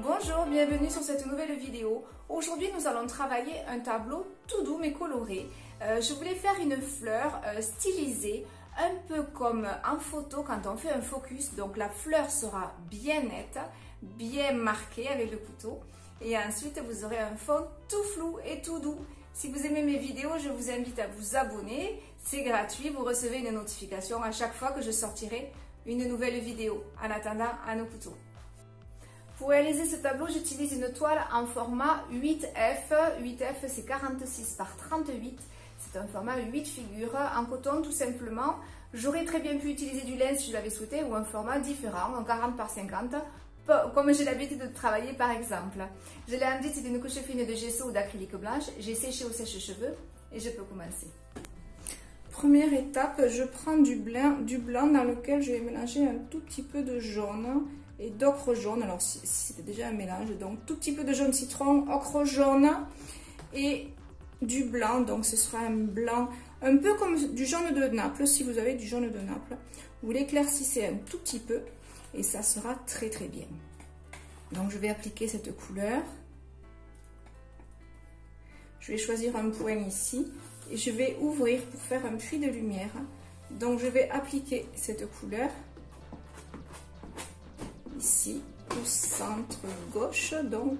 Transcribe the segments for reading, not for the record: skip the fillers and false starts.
Bonjour, bienvenue sur cette nouvelle vidéo. Aujourd'hui, nous allons travailler un tableau tout doux mais coloré. Je voulais faire une fleur stylisée, un peu comme en photo quand on fait un focus. Donc la fleur sera bien nette, bien marquée avec le couteau. Et ensuite, vous aurez un fond tout flou et tout doux. Si vous aimez mes vidéos, je vous invite à vous abonner. C'est gratuit, vous recevez une notification à chaque fois que je sortirai une nouvelle vidéo. En attendant, à nos couteaux. Pour réaliser ce tableau, j'utilise une toile en format 8F. 8F, c'est 46 par 38. C'est un format 8 figures en coton tout simplement. J'aurais très bien pu utiliser du lin si je l'avais souhaité ou un format différent, en 40 par 50, comme j'ai l'habitude de travailler par exemple. Je l'ai enduite d'une couche fine de gesso ou d'acrylique blanche. J'ai séché au sèche-cheveux et je peux commencer. Première étape, je prends du blanc dans lequel je vais mélanger un tout petit peu de jaune et d'ocre jaune. Alors si c'était déjà un mélange, donc tout petit peu de jaune citron, ocre jaune et du blanc. Donc ce sera un blanc un peu comme du jaune de Naples. Si vous avez du jaune de Naples, vous l'éclaircissez un tout petit peu et ça sera très très bien. Donc je vais appliquer cette couleur. Je vais choisir un point ici et je vais ouvrir pour faire un puits de lumière. Donc je vais appliquer cette couleur ici au centre gauche, donc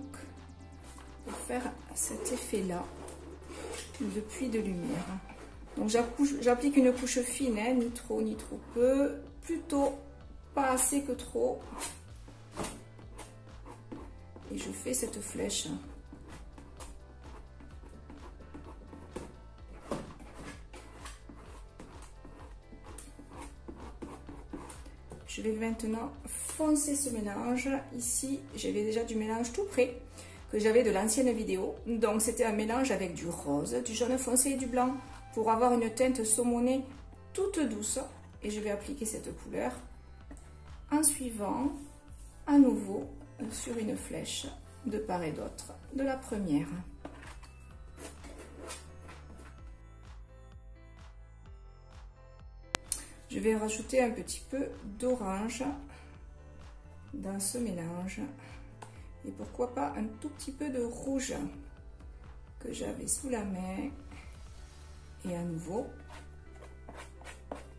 pour faire cet effet là de puits de lumière. Donc j'applique une couche fine, hein, ni trop ni trop peu, plutôt pas assez que trop, et je fais cette flèche. Je vais maintenant foncer ce mélange. Ici, j'avais déjà du mélange tout prêt que j'avais de l'ancienne vidéo. Donc, c'était un mélange avec du rose, du jaune foncé et du blanc pour avoir une teinte saumonée toute douce. Et je vais appliquer cette couleur en suivant à nouveau sur une flèche de part et d'autre de la première. Je vais rajouter un petit peu d'orange dans ce mélange et pourquoi pas un tout petit peu de rouge que j'avais sous la main. Et à nouveau,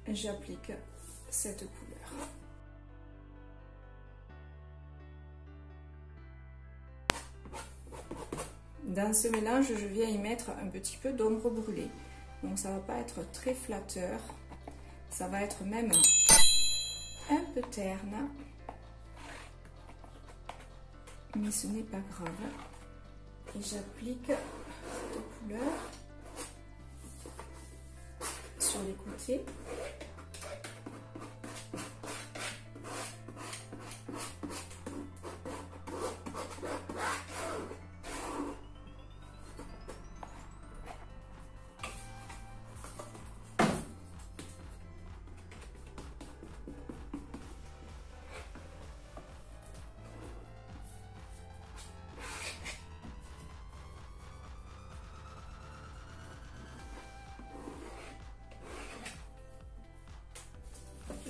j'applique cette couleur. Dans ce mélange, je viens y mettre un petit peu d'ombre brûlée. Donc ça ne va pas être très flatteur. Ça va être même un peu terne, mais ce n'est pas grave. Et j'applique cette couleur sur les côtés.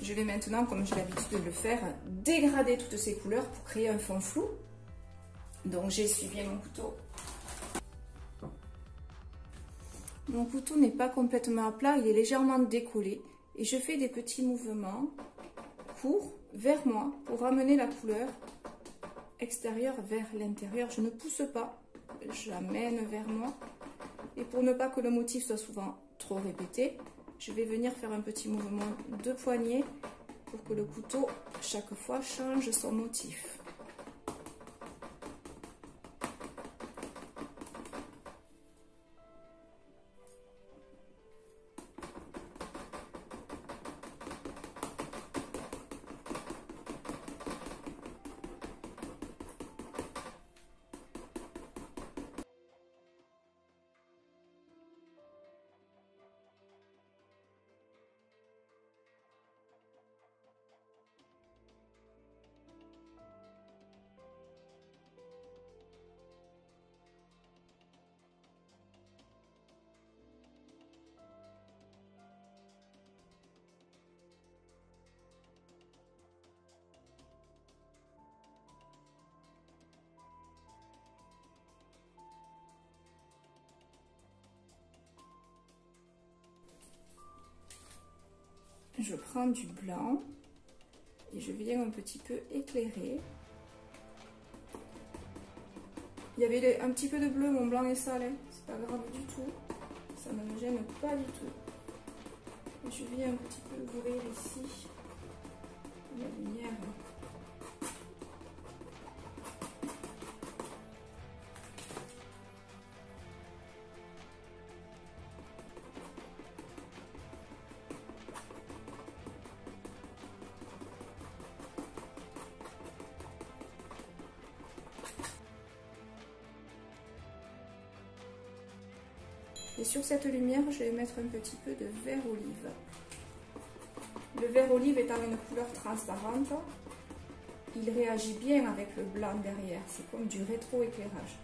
Je vais maintenant, comme j'ai l'habitude de le faire, dégrader toutes ces couleurs pour créer un fond flou. Donc j'essuie bien mon couteau. Mon couteau n'est pas complètement à plat, il est légèrement décollé. Et je fais des petits mouvements courts vers moi pour ramener la couleur extérieure vers l'intérieur. Je ne pousse pas, j'amène vers moi. Et pour ne pas que le motif soit souvent trop répété, je vais venir faire un petit mouvement de poignet pour que le couteau, chaque fois, change son motif. je prends du blanc et je viens un petit peu éclairer. Il y avait un petit peu de bleu, mon blanc est sale, hein. C'est pas grave du tout, ça ne me gêne pas du tout. Et je viens un petit peu ouvrir ici la lumière. Et sur cette lumière, je vais mettre un petit peu de vert olive. Le vert olive étant une couleur transparente, il réagit bien avec le blanc derrière. C'est comme du rétro-éclairage.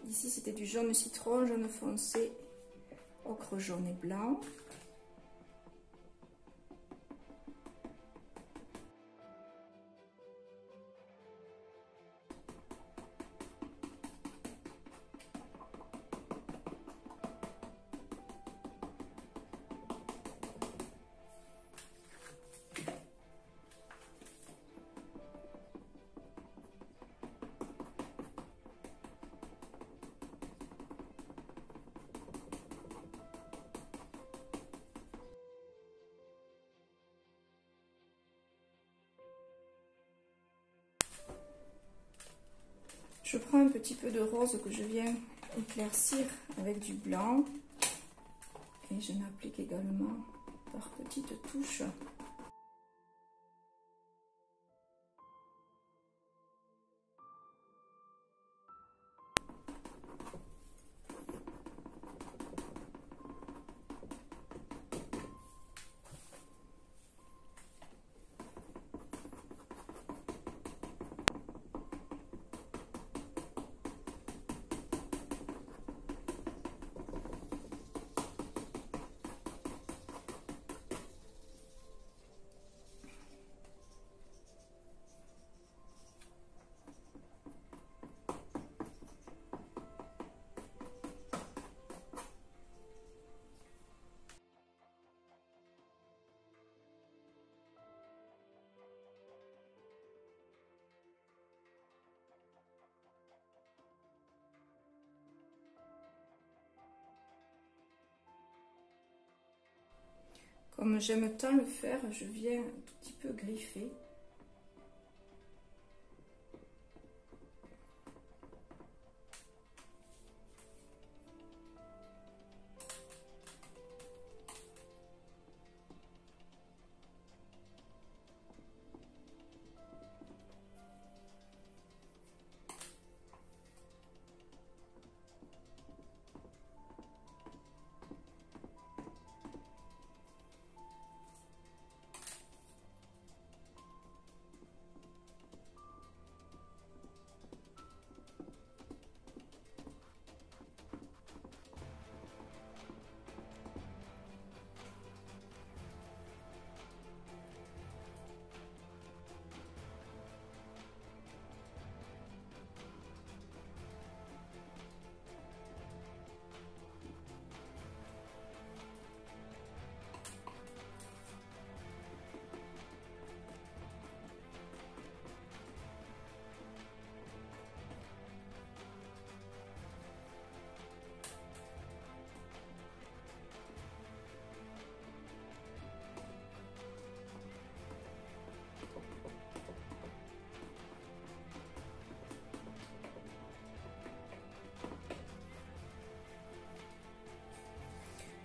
Ici, c'était du jaune citron, jaune foncé, ocre jaune et blanc. Je prends un petit peu de rose que je viens éclaircir avec du blanc et je m'applique également par petites touches. Comme j'aime tant le faire, je viens un tout petit peu griffer.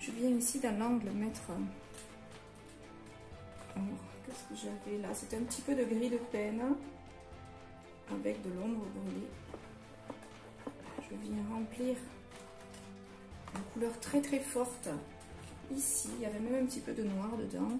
Je viens ici dans l'angle mettre... Qu'est-ce que j'avais là? C'est un petit peu de gris de peine avec de l'ombre brûlée. Je viens remplir une couleur très très forte ici, il y avait même un petit peu de noir dedans.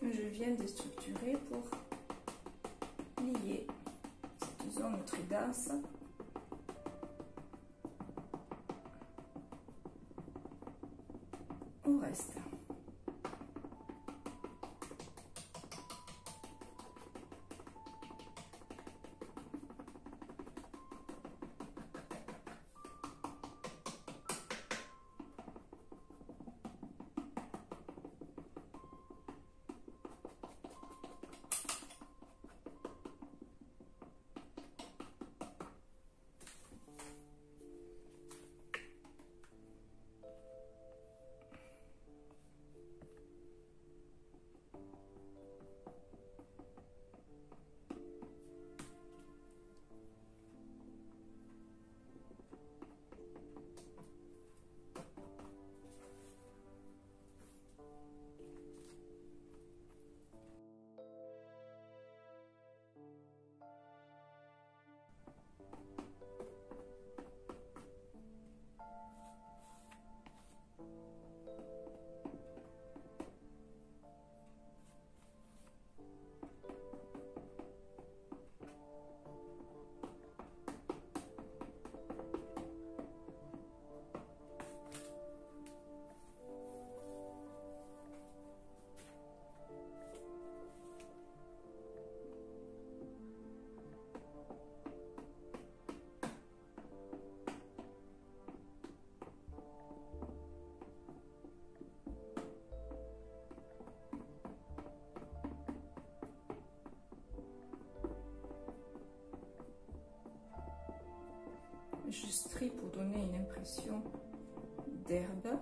Je viens de structurer pour lier cette zone très dense au reste. Je strie pour donner une impression d'herbe.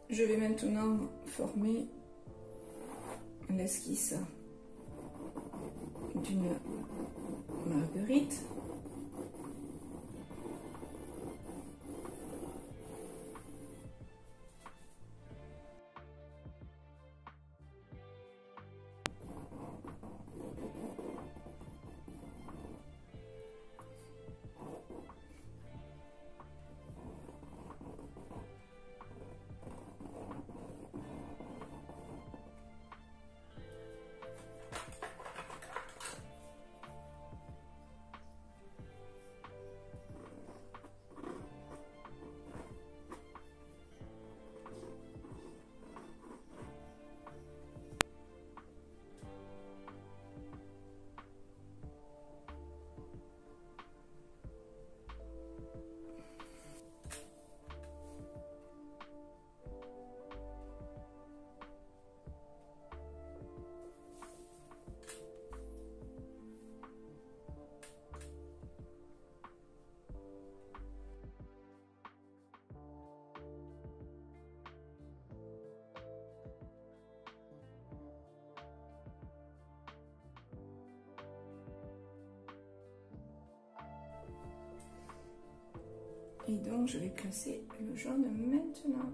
Je vais maintenant former l'esquisse d'une marguerite. Et donc je vais placer le jaune maintenant.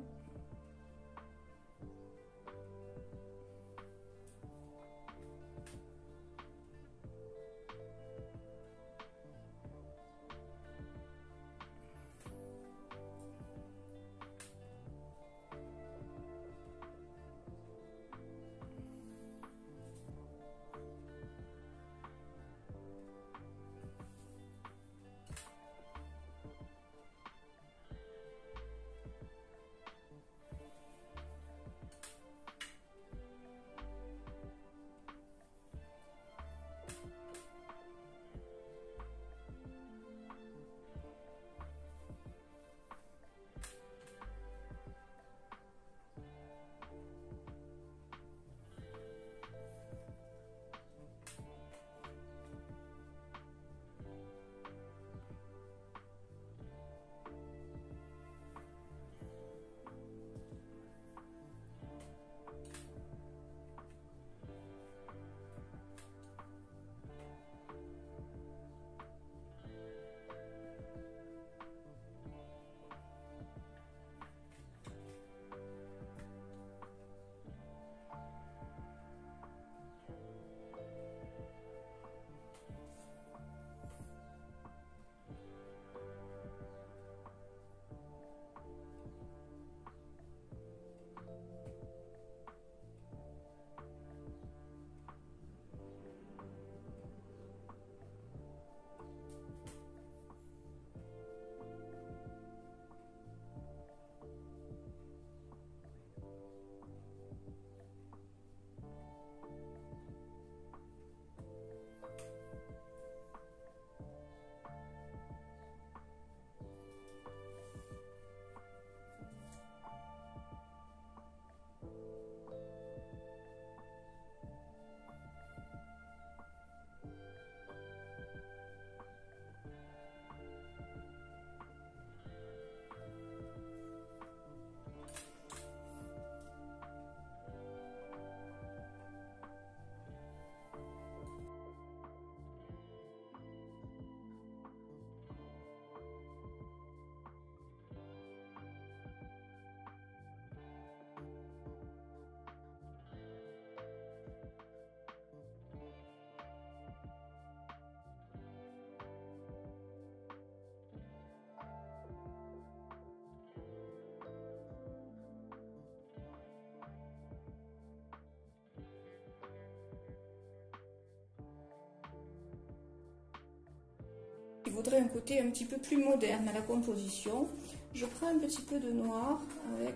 voudrais un côté un petit peu plus moderne à la composition. Je prends un petit peu de noir avec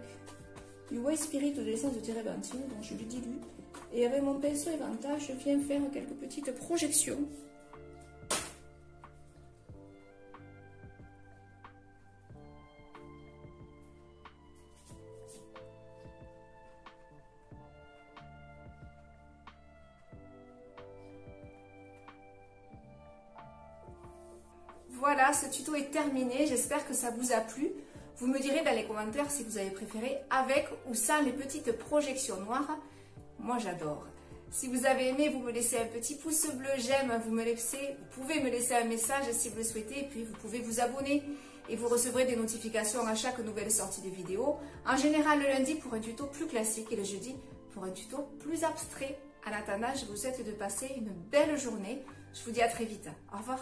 du White Spirit ou de l'essence de térébenthine, donc je le dilue. Et avec mon pinceau éventail, je viens faire quelques petites projections. Voilà, ce tuto est terminé, j'espère que ça vous a plu. Vous me direz dans les commentaires si vous avez préféré avec ou sans les petites projections noires. Moi j'adore. Si vous avez aimé, vous me laissez un petit pouce bleu, j'aime, vous pouvez me laisser un message si vous le souhaitez, et puis vous pouvez vous abonner et vous recevrez des notifications à chaque nouvelle sortie de vidéo. En général le lundi pour un tuto plus classique et le jeudi pour un tuto plus abstrait. En attendant, je vous souhaite de passer une belle journée. Je vous dis à très vite. Au revoir.